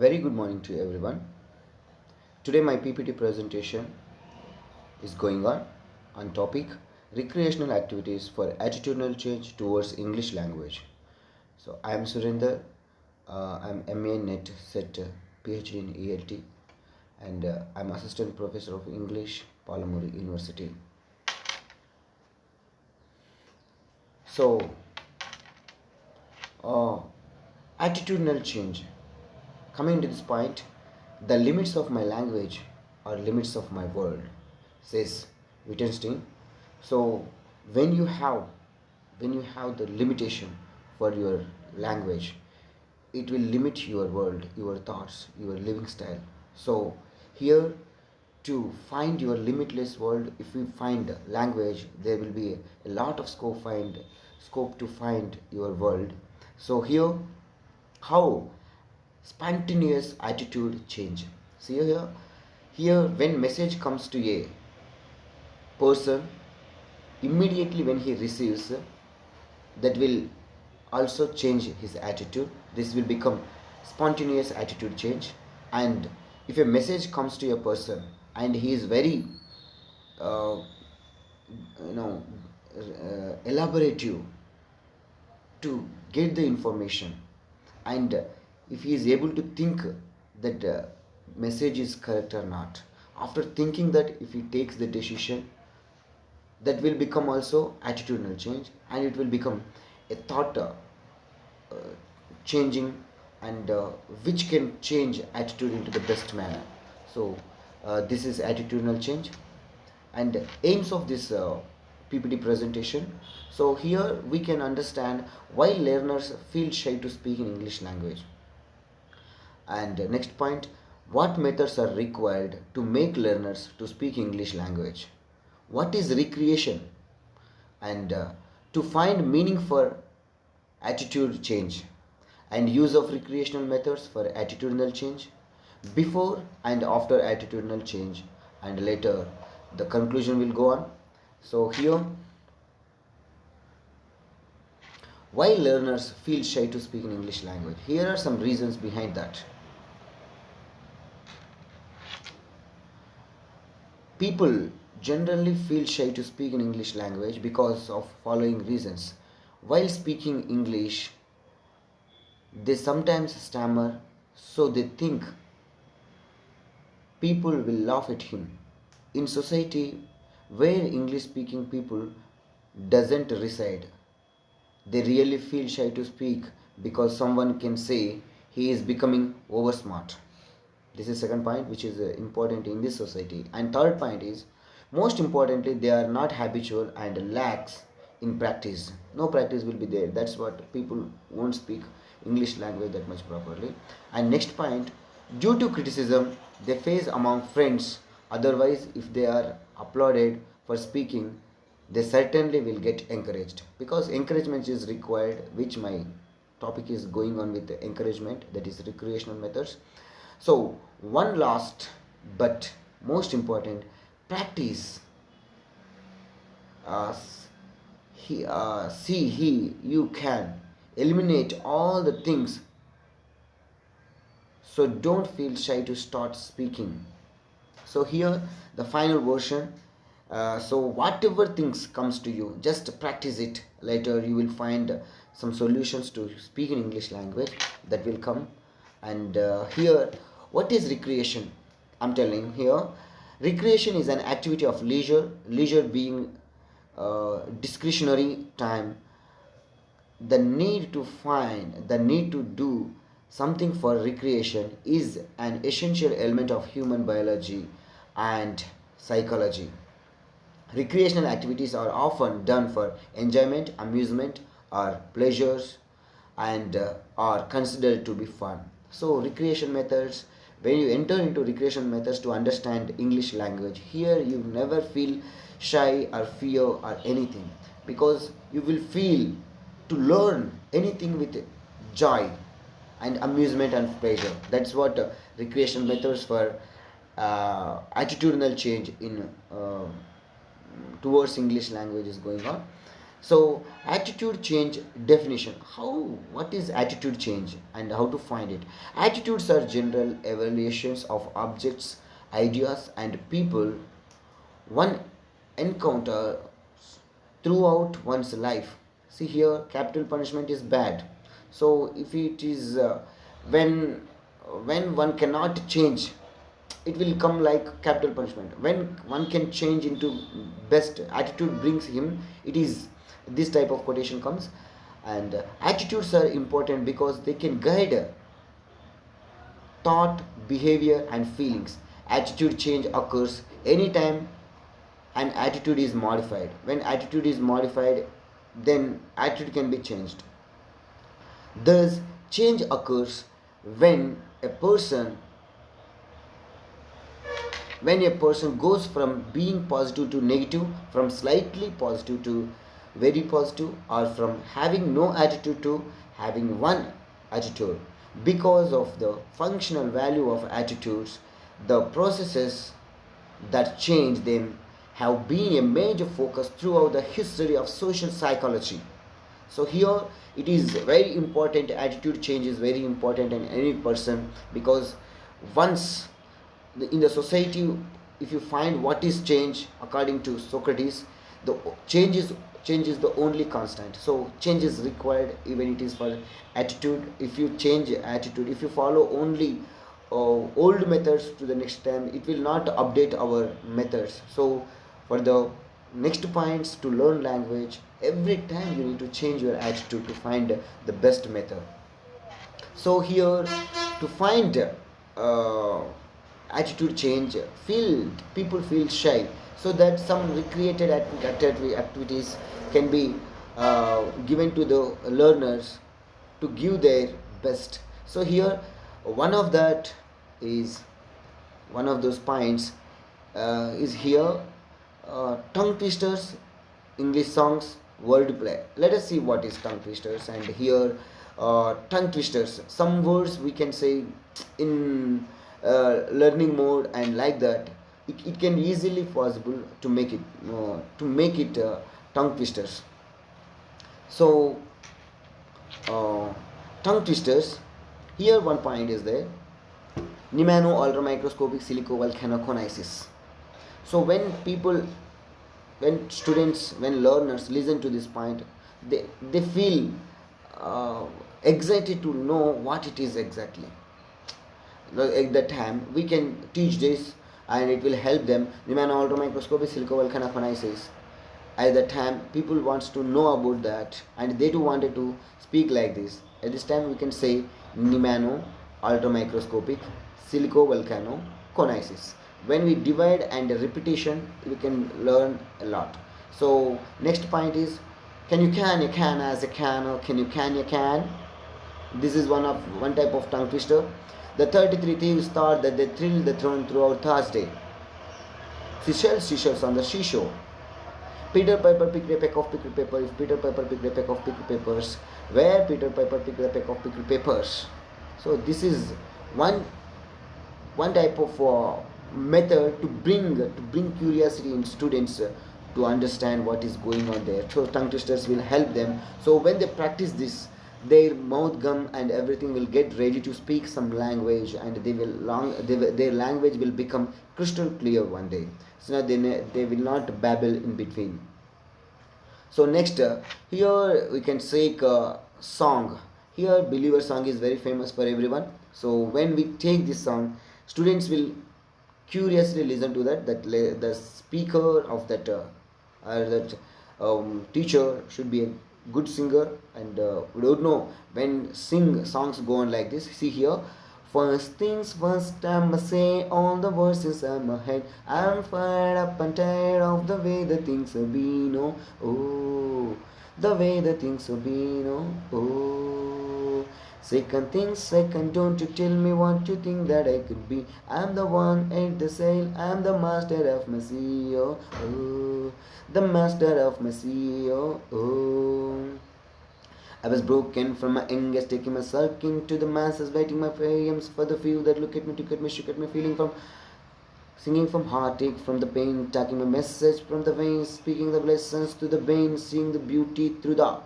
Very good morning to everyone. Today my PPT presentation is going on topic recreational activities for attitudinal change towards English language. So I am Surinder. I'm MA Net Set PhD in ELT and I'm Assistant Professor of English, Palamuri University. So attitudinal change. Coming to this point, the limits of my language are limits of my world, says Wittgenstein. So when you have the limitation for your language, it will limit your world, your thoughts, your living style. So here, to find your limitless world, if you find language, there will be a lot of scope to find your world. So here, how spontaneous attitude change. See here when message comes to a person, immediately when he receives, that will also change his attitude. This will become spontaneous attitude change. And if a message comes to a person and he is very uh, elaborative to get the information, and if he is able to think that message is correct or not, after thinking that, if he takes the decision, that will become also attitudinal change, and it will become a thought changing, and which can change attitude into the best manner. So this is attitudinal change and aims of this PPT presentation. So here we can understand why learners feel shy to speak in English language. And next point, what methods are required to make learners to speak English language? What is recreation? And to find meaning for attitude change, and use of recreational methods for attitudinal change, before and after attitudinal change, and later the conclusion will go on. So here, why learners feel shy to speak in English language? Here are some reasons behind that. People generally feel shy to speak in English language because of following reasons. While speaking English, they sometimes stammer, so they think people will laugh at him. In society where English speaking people doesn't reside, they really feel shy to speak because someone can say he is becoming over smart. This is second point which is important in this society. And third point is, most importantly, they are not habitual and lacks in practice. No practice will be there. That's what people won't speak English language that much properly. And next point, due to criticism they face among friends. Otherwise, if they are applauded for speaking, they certainly will get encouraged, because encouragement is required, which my topic is going on with the encouragement, that is recreational methods. So one last but most important, practice. You can eliminate all the things, so don't feel shy to start speaking. So here the final version. So whatever things comes to you, just practice it. Later you will find some solutions to speak in English language that will come. And here, what is recreation? I'm telling here, recreation is an activity of leisure being discretionary time. The need to do something for recreation is an essential element of human biology and psychology. Recreational activities are often done for enjoyment, amusement, or pleasures, and are considered to be fun. So recreation methods, when you enter into recreation methods to understand English language, here you never feel shy or fear or anything, because you will feel to learn anything with joy and amusement and pleasure. That's what recreation methods for attitudinal change in towards English language is going on. So attitude change definition. What is attitude change and how to find it? Attitudes are general evaluations of objects, ideas and people one encounter throughout one's life. See here, capital punishment is bad. So if it is when when one cannot change, it will come like capital punishment. When one can change into best attitude brings him, it is this type of quotation comes. And attitudes are important because they can guide thought, behavior and feelings. Attitude change occurs anytime an attitude is modified. When attitude is modified, then attitude can be changed. Thus change occurs when a person when a person goes from being positive to negative, from slightly positive to very positive, or from having no attitude to having one attitude. Because of the functional value of attitudes, the processes that change them have been a major focus throughout the history of social psychology. So here it is very important, attitude change is very important in any person, because once in the society, if you find what is change according to Socrates, the change is the only constant. So change is required, even it is for attitude. If you change attitude, if you follow only old methods to the next time, it will not update our methods. So for the next points to learn language, every time you need to change your attitude to find the best method. So here, to find attitude change, feel people feel shy, so that some recreated activities can be given to the learners to give their best. So here, one of that is one of those points is here, tongue twisters, English songs, wordplay. Let us see what is tongue twisters. And here, tongue twisters, some words we can say in learning mode, and like that it can easily possible to make it tongue twisters. So tongue twisters, here one point is there, pneumano ultramicroscopic silicovolcanoconiosis. So when students, when learners listen to this point, they feel excited to know what it is exactly. At that time we can teach this, and it will help them. Pneumano ultramicroscopic silicovolcanoconiosis, at that time people wants to know about that, and they too wanted to speak like this. At this time we can say pneumano ultramicroscopic silicovolcanoconiosis. When we divide and repetition, we can learn a lot. So next point is, can you can as a can, or can you can. This is one type of tongue twister. The 33 thieves thought that they thrilled the throne throughout Thursday. Seashells on the seashore. Peter Piper picked a peck of pickled pepper. If Peter Piper picked a peck of pickled peppers, where Peter Piper picked a peck of pickled peppers. So this is one type of method to bring curiosity in students to understand what is going on there. So tongue twisters will help them. So when they practice this, their mouth gum and everything will get ready to speak some language, and their language will become crystal clear one day. So now they will not babble in between. So next, here we can take song. Here Believer song is very famous for everyone. So when we take this song, students will curiously listen to that. The speaker of that teacher should be a good singer, and we don't know when songs go on like this. See here, first things first, I'ma say all the verses in my head. I'm fired up and tired of the way the things have been. Oh, the way the things have been. Oh. Second thing second, don't you tell me what you think that I could be. I'm the one at the sail, I'm the master of my sea. Oh, the master of my sea. Oh. I was broken from my angers, taking my sulking to the masses, writing my poems for the few that look at me, shook at me, feeling from Singing from heartache, from the pain, taking my message from the veins, speaking the blessings to the veins, seeing the beauty through the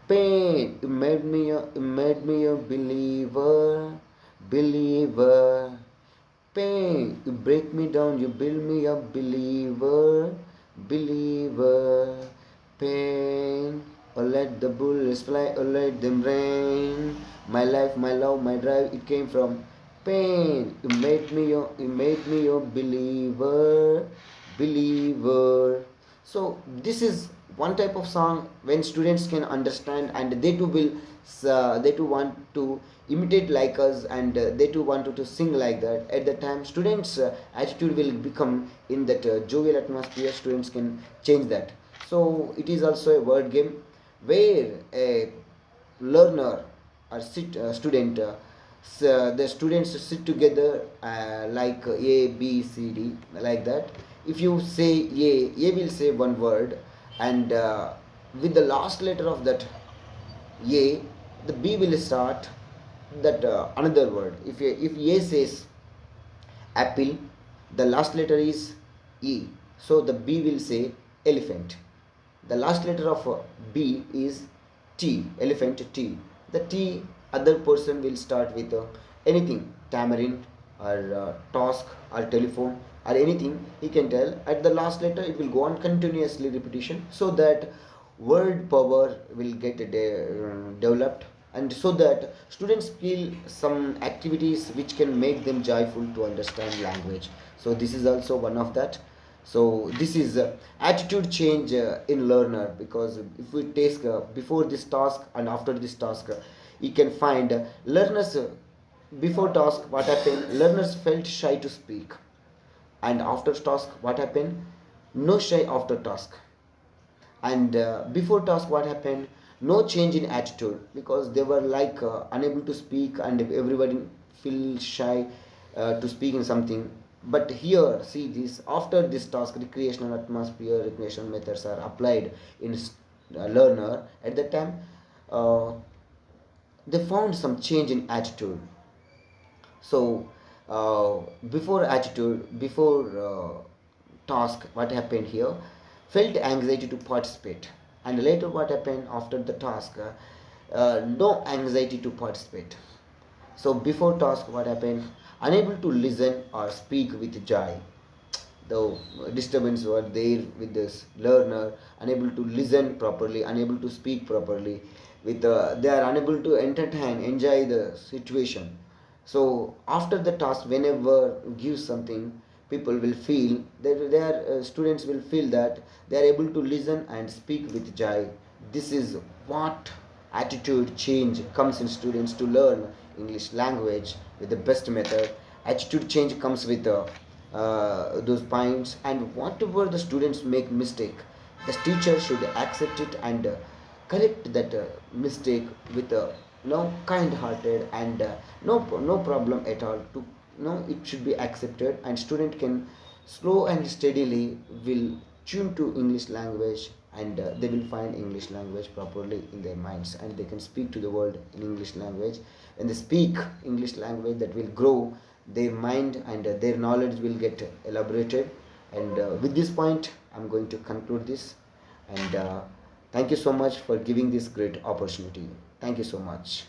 pain. You made me a believer, believer. Pain, you break me down, you build me up, believer, believer. Pain, or let the bullets fly, or let them rain. My life, my love, my drive, it came from pain. You made me a believer, believer. So this is one type of song when students can understand, and they too want to imitate like us, and they too want to sing like that. At the time students attitude will become in that jovial atmosphere. Students can change that. So it is also a word game where a learner or student the students sit together like A, B, C, D, like that. If you say A will say one word, and with the last letter of that A, the B will start that another word. If A says apple, the last letter is E, so the B will say elephant. The last letter of B is T, elephant T. The T, other person will start with anything, tamarind or task or telephone or anything he can tell. At the last letter it will go on continuously repetition, so that word power will get developed, and so that students feel some activities which can make them joyful to understand language. So this is also one of that. So this is attitude change in learner, because if we take before this task and after this task, you can find learners before task what happened, learners felt shy to speak, and after task what happened, no shy after task. And before task what happened, no change in attitude, because they were like unable to speak, and everybody feel shy to speak in something. But here see this, after this task, recreational atmosphere, recreational methods are applied in learner. At that time uh, they found some change in attitude. So uh, before task what happened here, felt anxiety to participate, and later what happened after the task, no anxiety to participate. So before task what happened, unable to listen or speak with joy. The disturbance were there with this learner, unable to listen properly, unable to speak properly, with they are unable to entertain, enjoy the situation. So after the task, whenever gives something, people will feel that their students will feel that they are able to listen and speak with joy. This is what attitude change comes in students to learn English language with the best method. Attitude change comes with those points, and whatever the students make mistake, the teacher should accept it and correct that mistake with kind hearted, and no problem at all. To it should be accepted, and student can slow and steadily will tune to English language, and they will find English language properly in their minds, and they can speak to the world in English language. When they speak English language, that will grow their mind, and their knowledge will get elaborated. And with this point I'm going to conclude this, and thank you so much for giving this great opportunity. Thank you so much.